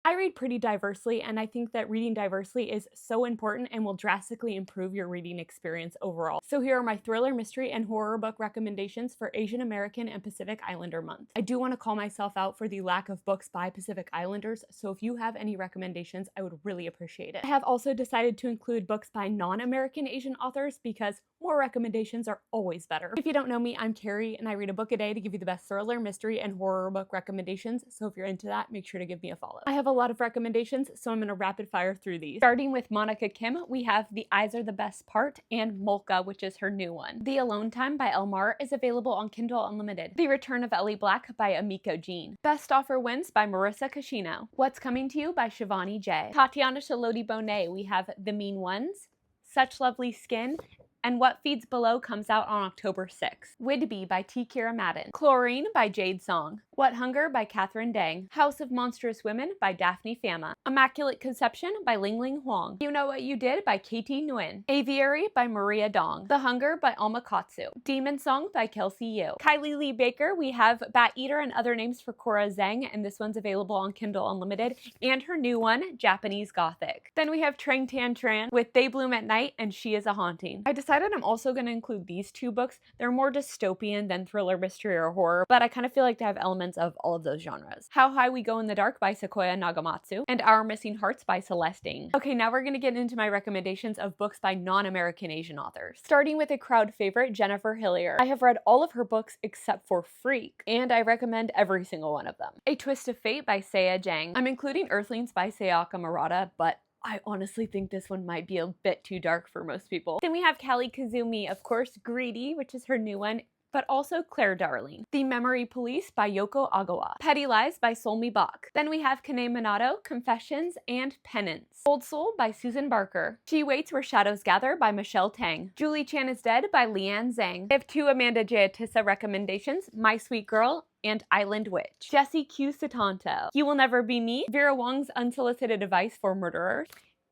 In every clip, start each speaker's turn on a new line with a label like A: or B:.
A: I read pretty diversely, and I think that reading diversely is so important and will drastically improve your reading experience overall. So here are my thriller, mystery, and horror book recommendations for Asian American and Pacific Islander month. I do want to call myself out for the lack of books by Pacific Islanders, so if you have any recommendations, I would really appreciate it. I have also decided to include books by non-American Asian authors because more recommendations are always better. If you don't know me, I'm Carrie, and I read a book a day to give you the best thriller, mystery, and horror book recommendations, so if you're into that, make sure to give me a follow. I have a lot of recommendations, so I'm going to rapid fire through these. Starting with Monica Kim, we have The Eyes Are the Best Part and Molka, which is her new one. The Alone Time by Elmar is available on Kindle Unlimited. The Return of Ellie Black by Amiko Jean. Best Offer Wins by Marissa Cashino. What's Coming to You by Shivani J. Tatiana Shaloti Bonet, we have The Mean Ones, Such Lovely Skin, and What Feeds Below comes out on October 6th. Widby by T. Kira Madden. Chlorine by Jade Song. What Hunger by Catherine Dang. House of Monstrous Women by Daphne Fama. Immaculate Conception by Ling Ling Huang. You Know What You Did by Katie Nguyen. Aviary by Maria Dong. The Hunger by Alma Katsu. Demon Song by Kelsey Yu. Kylie Lee Baker, we have Bat Eater and Other Names for Cora Zhang, and this one's available on Kindle Unlimited, and her new one, Japanese Gothic. Then we have Trang Tan Tran with They Bloom at Night and She Is a Haunting. I decided I'm also going to include these two books. They're more dystopian than thriller, mystery, or horror, but I kind of feel like they have elements of all of those genres. How High We Go in the Dark by Sequoia Nagamatsu, and Our Missing Hearts by Celeste Ng. Okay, now we're going to get into my recommendations of books by non-American Asian authors. Starting with a crowd favorite, Jennifer Hillier. I have read all of her books except for Freak, and I recommend every single one of them. A Twist of Fate by Saya Jang. I'm including Earthlings by Sayaka Murata, but I honestly think this one might be a bit too dark for most people. Then we have Callie Kazumi, of course, Greedy, which is her new one, but also Claire Darling. The Memory Police by Yoko Agawa. Petty Lies by Solmi Bach. Then we have Kane Minato, Confessions, and Penance. Old Soul by Susan Barker. She Waits Where Shadows Gather by Michelle Tang. Julie Chan is Dead by Leanne Zhang. I have two Amanda Giatissa recommendations, My Sweet Girl and Island Witch. Jessie Q. Sutanto. You Will Never Be Me, Vera Wong's Unsolicited Advice for Murderers,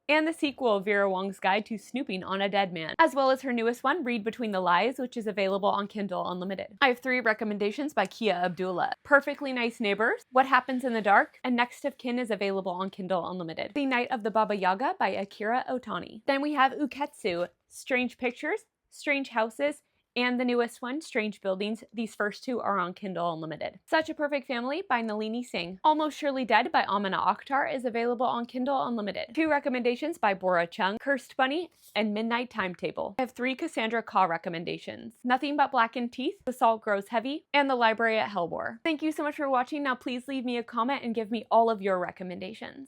A: and the sequel, Vera Wong's Guide to Snooping on a Dead Man, as well as her newest one, Read Between the Lies, which is available on Kindle Unlimited. I have three recommendations by Kia Abdullah. Perfectly Nice Neighbors, What Happens in the Dark, and Next of Kin is available on Kindle Unlimited. The Night of the Baba Yaga by Akira Otani. Then we have Uketsu, Strange Pictures, Strange Houses, and the newest one, Strange Buildings. These first two are on Kindle Unlimited. Such a Perfect Family by Nalini Singh. Almost Surely Dead by Amina Akhtar is available on Kindle Unlimited. Two recommendations by Bora Chung, Cursed Bunny, and Midnight Timetable. I have three Cassandra Khaw recommendations. Nothing But Blackened Teeth, The Salt Grows Heavy, and The Library at Hellbore. Thank you so much for watching. Now please leave me a comment and give me all of your recommendations.